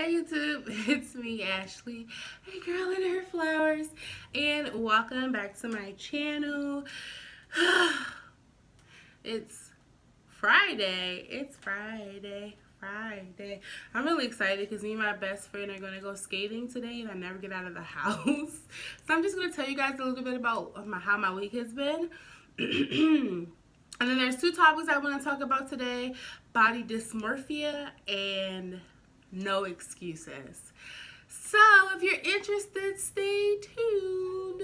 Hey YouTube, it's me Ashley, a girl in her flowers, and welcome back to my channel. It's Friday. Friday. I'm really excited because me and my best friend are going to go skating today, and I never get out of the house. So I'm just going to tell you guys a little bit about how my week has been. And then there's two topics I want to talk about today: body dysmorphia and no excuses. So if you're interested, stay tuned.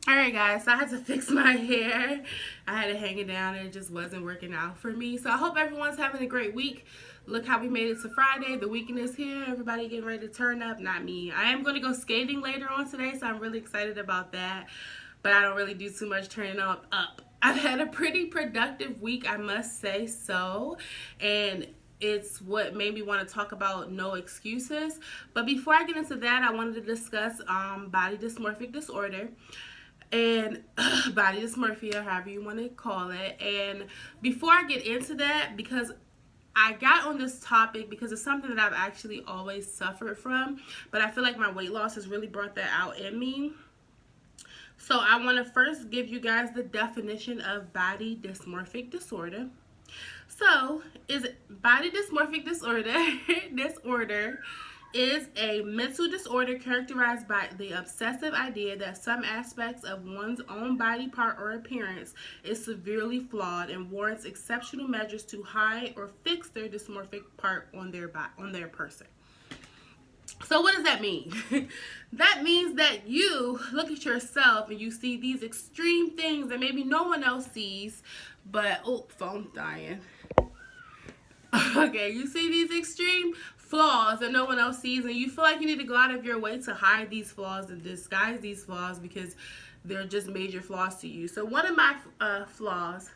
Alright guys, so I had to fix my hair. I had to hang it down and it just wasn't working out for me. So I hope everyone's having a great week. Look how we made it to Friday. The weekend is here. Everybody getting ready to turn up. Not me. I am going to go skating later on today, so I'm really excited about that. But I don't really do too much turning up. I've had a pretty productive week, I must say so. And it's what made me want to talk about no excuses. But before I get into that, I wanted to discuss body dysmorphic disorder and body dysmorphia, however you want to call it. And before I get into that, because I got on this topic because it's something that I've actually always suffered from, but I feel like my weight loss has really brought that out in me. So I want to first give you guys the definition of body dysmorphic disorder. So, body dysmorphic disorder is a mental disorder characterized by the obsessive idea that some aspects of one's own body part or appearance is severely flawed and warrants exceptional measures to hide or fix their dysmorphic part on their person. So what does that mean? That means that you look at yourself and you see these extreme things that maybe no one else sees, but, oh, phone's dying. Okay, you see these extreme flaws that no one else sees, and you feel like you need to go out of your way to hide these flaws and disguise these flaws because they're just major flaws to you. So one of my flaws,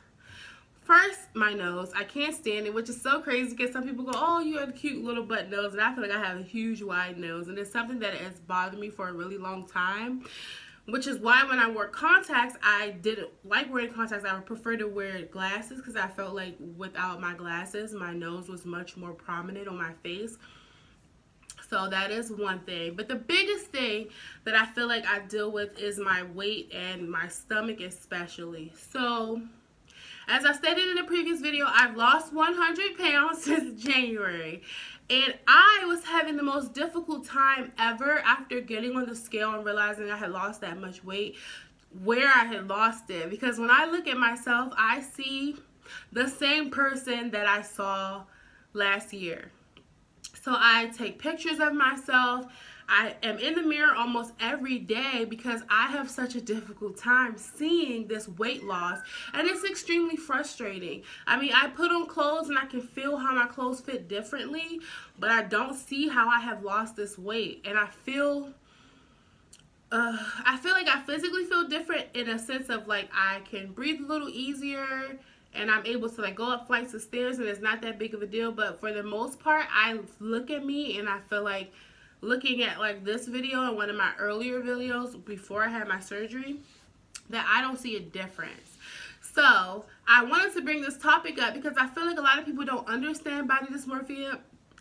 first, my nose. I can't stand it, which is so crazy because some people go, oh, you have a cute little butt nose, and I feel like I have a huge wide nose, and it's something that has bothered me for a really long time, which is why when I wore contacts, I didn't like wearing contacts. I would prefer to wear glasses because I felt like without my glasses, my nose was much more prominent on my face. So that is one thing. But the biggest thing that I feel like I deal with is my weight and my stomach especially. So as I stated in the previous video, I've lost 100 pounds since January. And I was having the most difficult time ever after getting on the scale and realizing I had lost that much weight, where I had lost it. Because when I look at myself, I see the same person that I saw last year. So I take pictures of myself. I am in the mirror almost every day because I have such a difficult time seeing this weight loss, and it's extremely frustrating. I mean, I put on clothes and I can feel how my clothes fit differently, but I don't see how I have lost this weight. And I feel like I physically feel different in a sense of like I can breathe a little easier, and I'm able to like go up flights of stairs and it's not that big of a deal. But for the most part, I look at me and I feel like, looking at like this video and one of my earlier videos before I had my surgery, that I don't see a difference. So I wanted to bring this topic up because I feel like a lot of people don't understand body dysmorphia.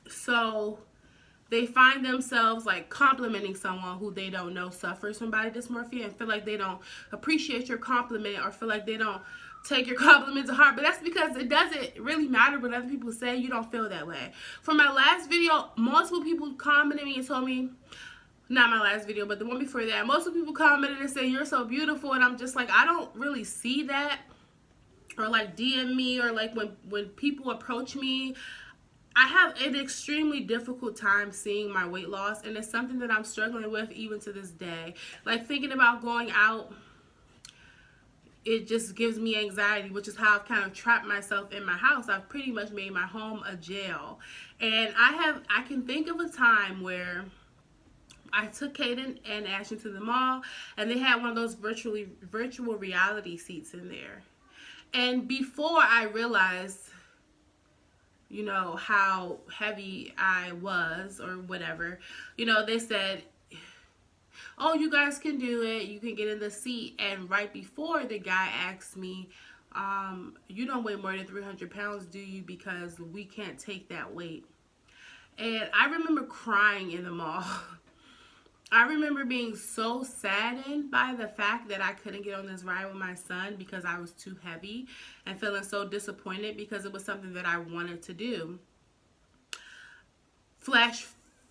So they find themselves like complimenting someone who they don't know suffers from body dysmorphia and feel like they don't appreciate your compliment or feel like they don't take your compliment to heart. But that's because it doesn't really matter what other people say. You don't feel that way. For my last video, multiple people commented me and told me, not my last video, but the one before that, multiple people commented and said, you're so beautiful. And I'm just like, I don't really see that, or like DM me, or like when people approach me. I have an extremely difficult time seeing my weight loss, and it's something that I'm struggling with even to this day. Like thinking about going out, it just gives me anxiety, which is how I've kind of trapped myself in my house. I've pretty much made my home a jail. And I can think of a time where I took Kaden and Ashton to the mall, and they had one of those virtual reality seats in there. And before I realized, you know, how heavy I was or whatever, you know, they said, oh, you guys can do it. You can get in the seat. And right before, the guy asked me, you don't weigh more than 300 pounds, do you? Because we can't take that weight. And I remember crying in the mall. I remember being so saddened by the fact that I couldn't get on this ride with my son because I was too heavy, and feeling so disappointed because it was something that I wanted to do. Flash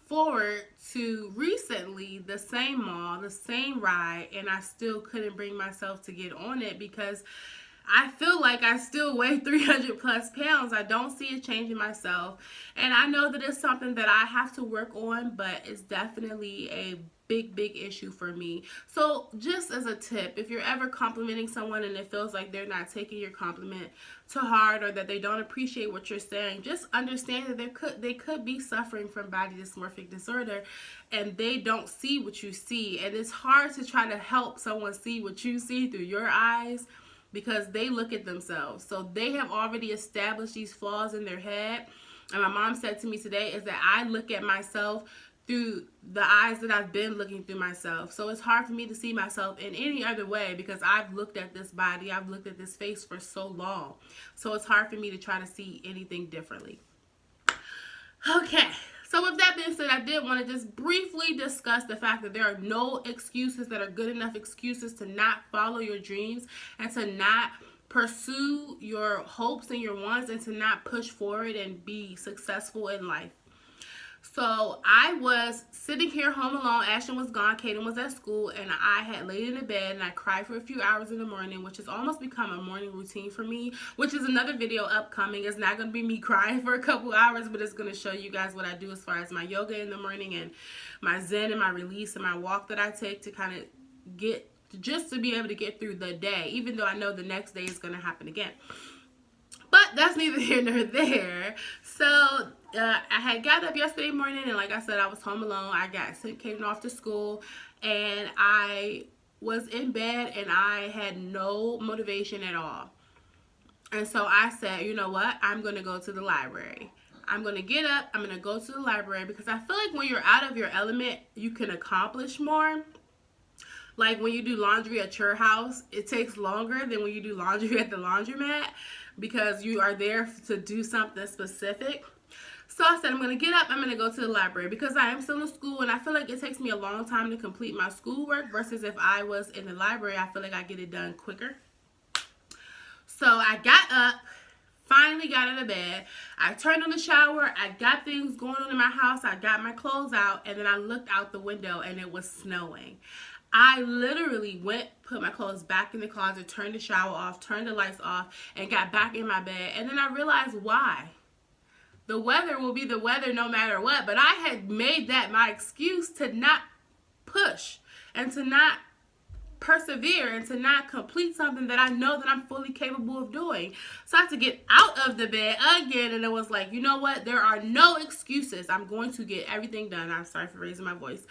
forward to recently, the same mall, the same ride, and I still couldn't bring myself to get on it because I feel like I still weigh 300 plus pounds. I don't see a change in myself. And I know that it's something that I have to work on, but it's definitely a big issue for me. So just as a tip, if you're ever complimenting someone and it feels like they're not taking your compliment to heart, or that they don't appreciate what you're saying, just understand that they could be suffering from body dysmorphic disorder and they don't see what you see. And it's hard to try to help someone see what you see through your eyes, because they look at themselves. So they have already established these flaws in their head. And my mom said to me today is that I look at myself through the eyes that I've been looking through myself. So it's hard for me to see myself in any other way because I've looked at this body, I've looked at this face for so long. So it's hard for me to try to see anything differently. Okay. So with that being said, I did want to just briefly discuss the fact that there are no excuses that are good enough excuses to not follow your dreams and to not pursue your hopes and your wants and to not push forward and be successful in life. So I was sitting here home alone. Ashton was gone. Kaden was at school. And I had laid in the bed and I cried for a few hours in the morning, which has almost become a morning routine for me, which is another video upcoming. It's not going to be me crying for a couple hours, but it's going to show you guys what I do as far as my yoga in the morning and my zen and my release and my walk that I take to kind of just to be able to get through the day, even though I know the next day is going to happen again. But that's neither here nor there. So I had got up yesterday morning, and like I said, I was home alone. I got sent Kaden off to school, and I was in bed, and I had no motivation at all. And so I said, you know what? I'm going to go to the library. I'm going to get up. I'm going to go to the library because I feel like when you're out of your element, you can accomplish more. Like when you do laundry at your house, it takes longer than when you do laundry at the laundromat because you are there to do something specific. So I said, I'm going to get up, I'm going to go to the library because I am still in school and I feel like it takes me a long time to complete my schoolwork versus if I was in the library, I feel like I get it done quicker. So I got up, finally got out of bed, I turned on the shower, I got things going on in my house, I got my clothes out, and then I looked out the window and it was snowing. I literally went, put my clothes back in the closet, turned the shower off, turned the lights off, and got back in my bed. And then I realized why. The weather will be the weather no matter what. But I had made that my excuse to not push and to not persevere and to not complete something that I know that I'm fully capable of doing. So I had to get out of the bed again, and it was like, you know what? There are no excuses. I'm going to get everything done. I'm sorry for raising my voice.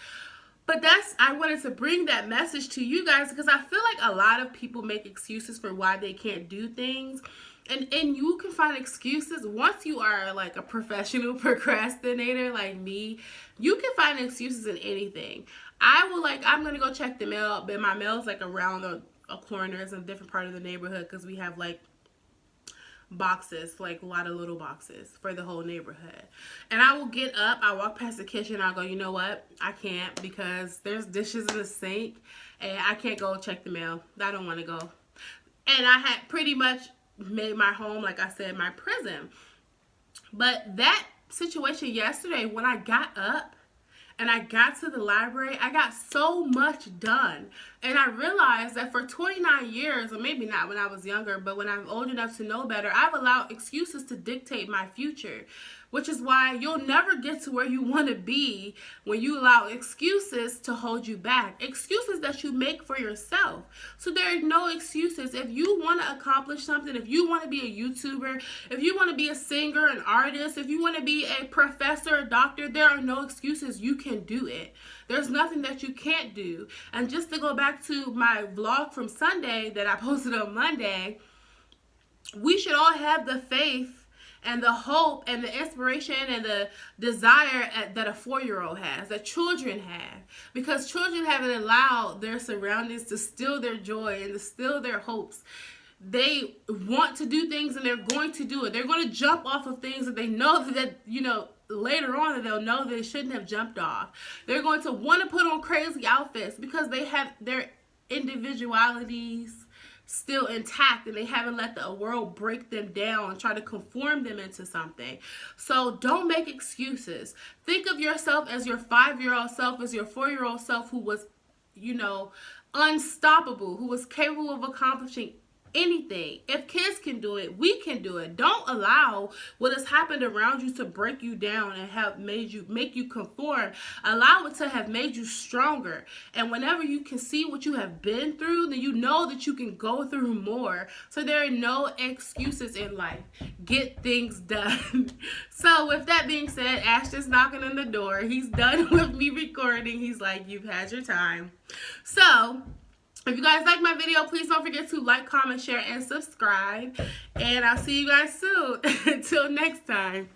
But I wanted to bring that message to you guys because I feel like a lot of people make excuses for why they can't do things. And you can find excuses once you are like a professional procrastinator like me. You can find excuses in anything. I'm going to go check the mail, but my mail's like around a corner. It's in a different part of the neighborhood because we have like boxes, like a lot of little boxes for the whole neighborhood. And I will get up, I walk past the kitchen, I'll go, you know what? I can't because there's dishes in the sink and I can't go check the mail. I don't want to go. And I had pretty much made my home, like I said, my prison. But that situation yesterday, when I got up and I got to the library, I got so much done. And I realized that for 29 years, or maybe not when I was younger, but when I'm old enough to know better, I've allowed excuses to dictate my future. Which is why you'll never get to where you want to be when you allow excuses to hold you back. Excuses that you make for yourself. So there are no excuses. If you want to accomplish something, if you want to be a YouTuber, if you want to be a singer, an artist, if you want to be a professor, a doctor, there are no excuses. You can do it. There's nothing that you can't do. And just to go back to my vlog from Sunday that I posted on Monday, we should all have the faith and the hope and the inspiration and the desire that a 4-year-old has, that children have. Because children haven't allowed their surroundings to steal their joy and to steal their hopes. They want to do things and they're going to do it. They're going to jump off of things that they know that, later on they'll know they shouldn't have jumped off. They're going to want to put on crazy outfits because they have their individualities still intact and they haven't let the world break them down and try to conform them into something. So don't make excuses. Think of yourself as your 5-year-old self, as your 4-year-old self who was, you know, unstoppable, who was capable of accomplishing anything. If kids can do it, we can do it. Don't allow what has happened around you to break you down and have make you conform. Allow it to have made you stronger. And whenever you can see what you have been through, then you know that you can go through more. So there are no excuses in life. Get things done. So with that being said, Ash is knocking on the door. He's done with me recording. He's like, you've had your time. So if you guys like my video, please don't forget to like, comment, share, and subscribe. And I'll see you guys soon. Until next time.